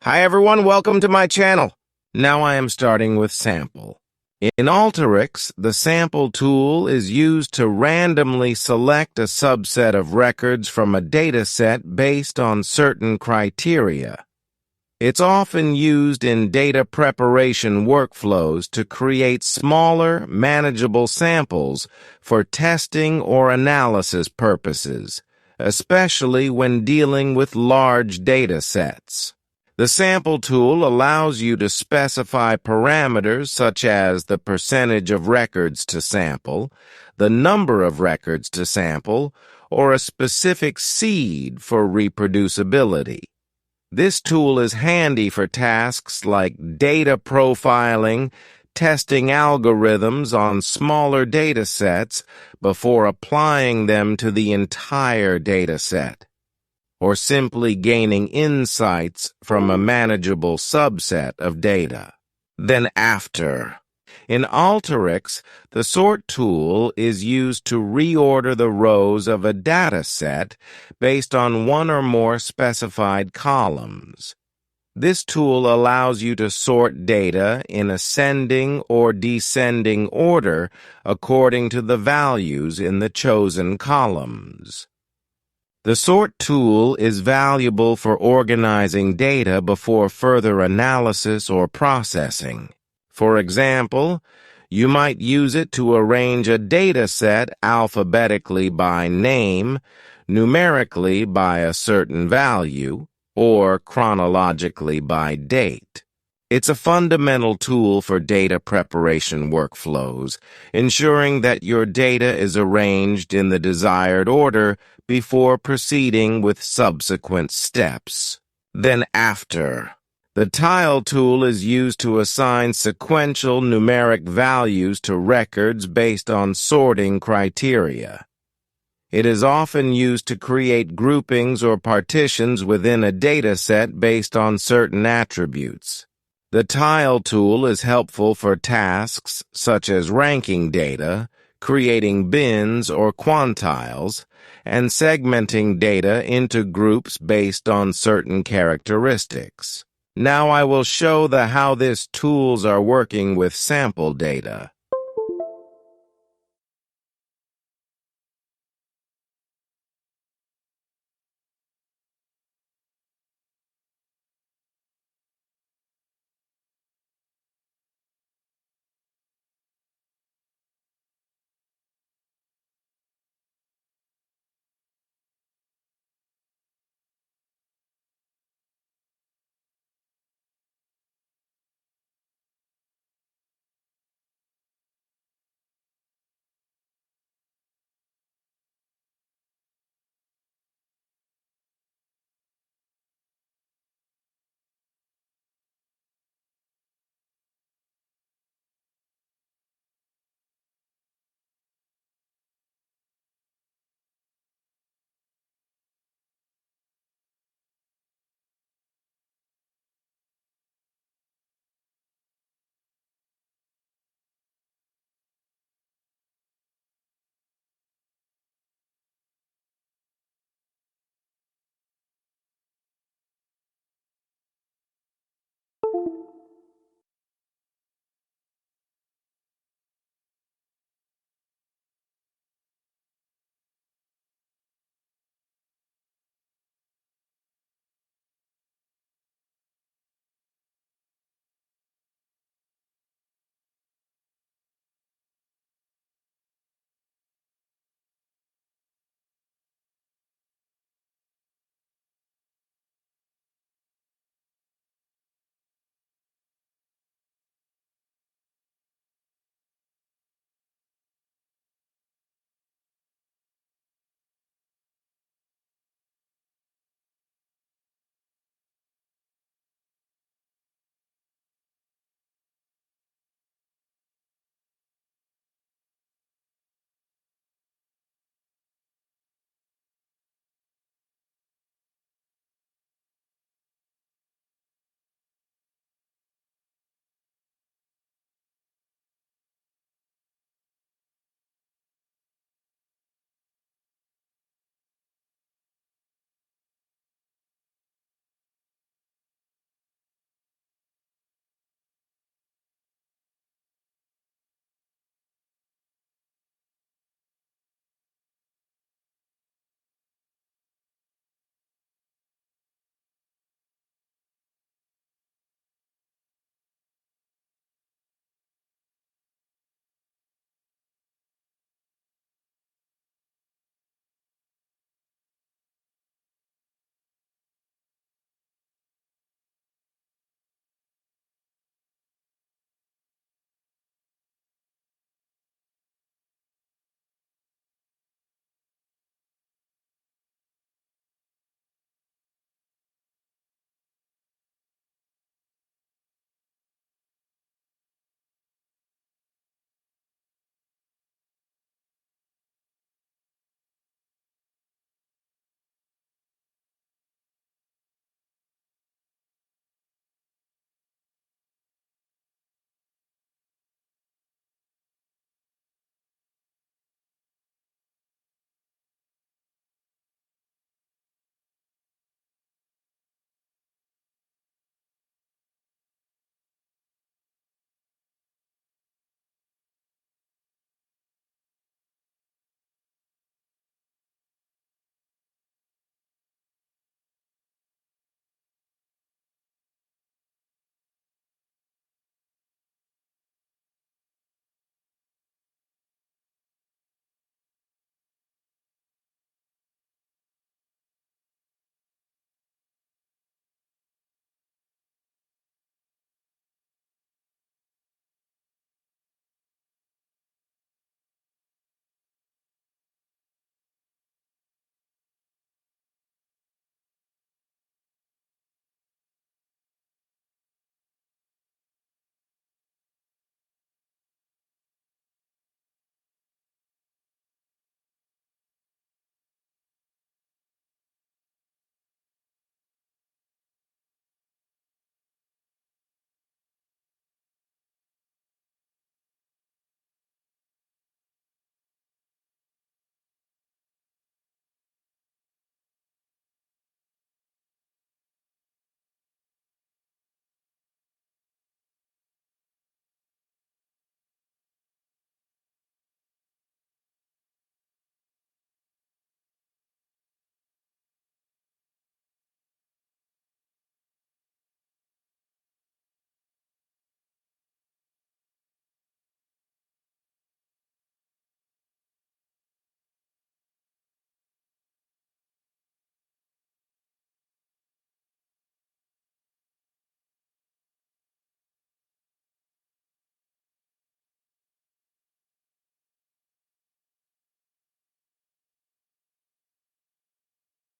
Hi everyone, welcome to my channel. Now I am starting with sample. In alteryx, the sample tool is used to randomly select a subset of records from a dataset based on certain criteria. It's often used in data preparation workflows to create smaller, manageable samples for testing or analysis purposes, especially when dealing with large data sets. The sample tool allows you to specify parameters such as the percentage of records to sample, the number of records to sample, or a specific seed for reproducibility. This tool is handy for tasks like data profiling, testing algorithms on smaller data sets before applying them to the entire data set, or simply gaining insights from a manageable subset of data. Then after. In alteryx, the sort tool is used to reorder the rows of a data set based on one or more specified columns. This tool allows you to sort data in ascending or descending order according to the values in the chosen columns. The sort tool is valuable for organizing data before further analysis or processing. For example, you might use it to arrange a data set alphabetically by name, numerically by a certain value, or chronologically by date. It's a fundamental tool for data preparation workflows, ensuring that your data is arranged in the desired order before proceeding with subsequent steps. Then after. The tile tool is used to assign sequential numeric values to records based on sorting criteria. It is often used to create groupings or partitions within a dataset based on certain attributes. The tile tool is helpful for tasks such as ranking data, creating bins or quantiles, and segmenting data into groups based on certain characteristics. Now I will show how these tools are working with sample data.